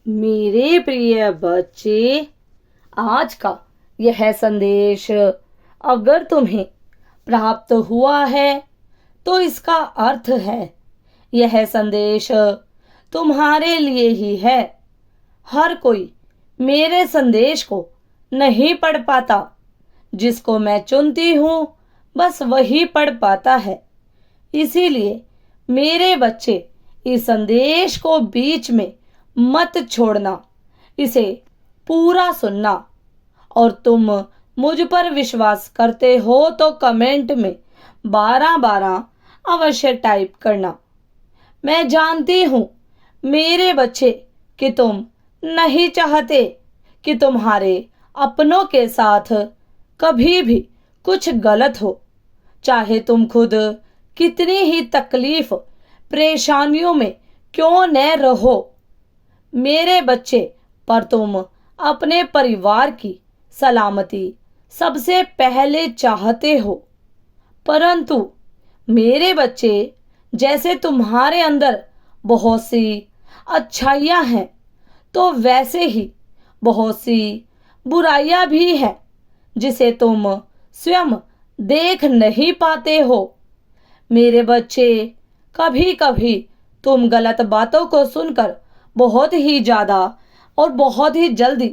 मेरे प्रिय बच्चे, आज का यह संदेश अगर तुम्हें प्राप्त हुआ है तो इसका अर्थ है यह संदेश तुम्हारे लिए ही है। हर कोई मेरे संदेश को नहीं पढ़ पाता। जिसको मैं चुनती हूँ बस वही पढ़ पाता है। इसीलिए मेरे बच्चे, इस संदेश को बीच में मत छोड़ना, इसे पूरा सुनना। और तुम मुझ पर विश्वास करते हो तो कमेंट में 12-12 अवश्य टाइप करना। मैं जानती हूँ मेरे बच्चे कि तुम नहीं चाहते कि तुम्हारे अपनों के साथ कभी भी कुछ गलत हो, चाहे तुम खुद कितनी ही तकलीफ परेशानियों में क्यों न रहो। मेरे बच्चे, पर तुम अपने परिवार की सलामती सबसे पहले चाहते हो। परंतु मेरे बच्चे, जैसे तुम्हारे अंदर बहुत सी अच्छाइयाँ हैं तो वैसे ही बहुत सी बुराइयां भी हैं जिसे तुम स्वयं देख नहीं पाते हो। मेरे बच्चे, कभी कभी तुम गलत बातों को सुनकर बहुत ही ज्यादा और बहुत ही जल्दी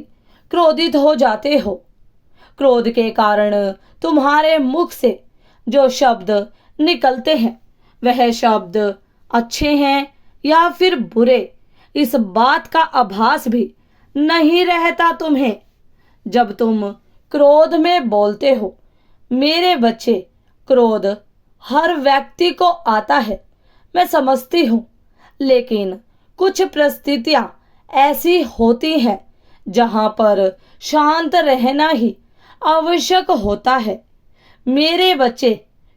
क्रोधित हो जाते हो। क्रोध के कारण तुम्हारे मुख से जो शब्द निकलते हैं वह शब्द अच्छे हैं या फिर बुरे, इस बात का आभास भी नहीं रहता तुम्हें। जब तुम क्रोध में बोलते हो मेरे बच्चे, क्रोध हर व्यक्ति को आता है, मैं समझती हूँ। लेकिन कुछ परिस्थितियां ऐसी होती हैं जहां पर शांत रहना ही आवश्यक होता है मेरे बच्चे,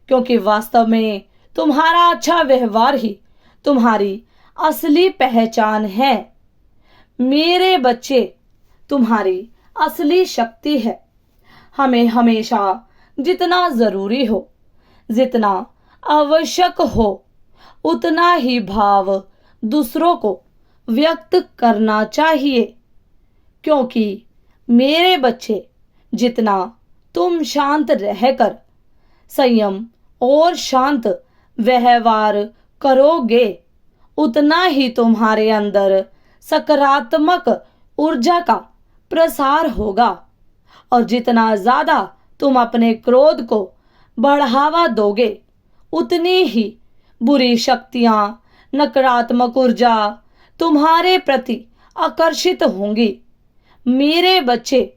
क्योंकि वास्तव में तुम्हारा अच्छा व्यवहार ही तुम्हारी असली पहचान है। मेरे बच्चे, तुम्हारी असली शक्ति है। हमें हमेशा जितना जरूरी हो, जितना आवश्यक हो, उतना ही भाव दूसरों को व्यक्त करना चाहिए। क्योंकि मेरे बच्चे, जितना तुम शांत रहकर संयम और शांत व्यवहार करोगे, उतना ही तुम्हारे अंदर सकारात्मक ऊर्जा का प्रसार होगा। और जितना ज्यादा तुम अपने क्रोध को बढ़ावा दोगे, उतनी ही बुरी शक्तियां, नकारात्मक ऊर्जा तुम्हारे प्रति आकर्षित होंगी। मेरे बच्चे,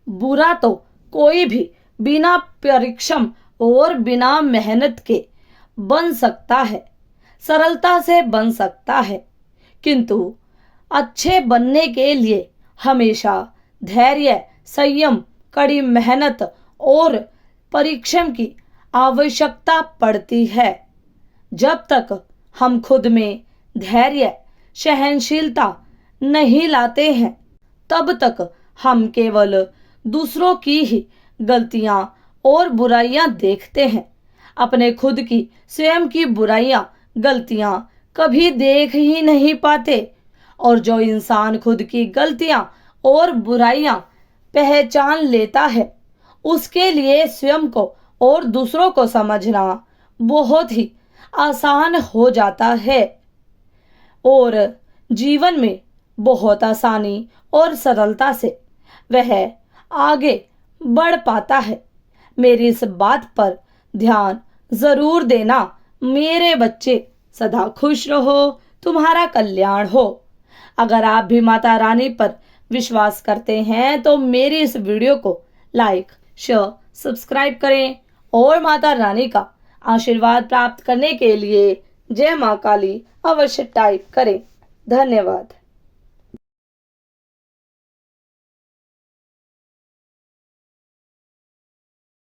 बुरा तो कोई भी बिना परिश्रम और बिना मेहनत के बन सकता है, सरलता से बन सकता है। किंतु अच्छे बनने के लिए हमेशा धैर्य, संयम, कड़ी मेहनत और परिश्रम की आवश्यकता पड़ती है। जब तक हम खुद में धैर्य, सहनशीलता नहीं लाते हैं, तब तक हम केवल दूसरों की ही गलतियां और बुराइयां देखते हैं। अपने खुद की स्वयं की बुराइयां, गलतियां कभी देख ही नहीं पाते। और जो इंसान खुद की गलतियां और बुराइयां पहचान लेता है, उसके लिए स्वयं को और दूसरों को समझना बहुत ही आसान हो जाता है और जीवन में बहुत आसानी और सरलता से वह आगे बढ़ पाता है। मेरी इस बात पर ध्यान जरूर देना मेरे बच्चे। सदा खुश रहो, तुम्हारा कल्याण हो। अगर आप भी माता रानी पर विश्वास करते हैं तो मेरी इस वीडियो को लाइक, शेयर, सब्सक्राइब करें और माता रानी का आशीर्वाद प्राप्त करने के लिए जय मां काली अवश्य टाइप करें। धन्यवाद।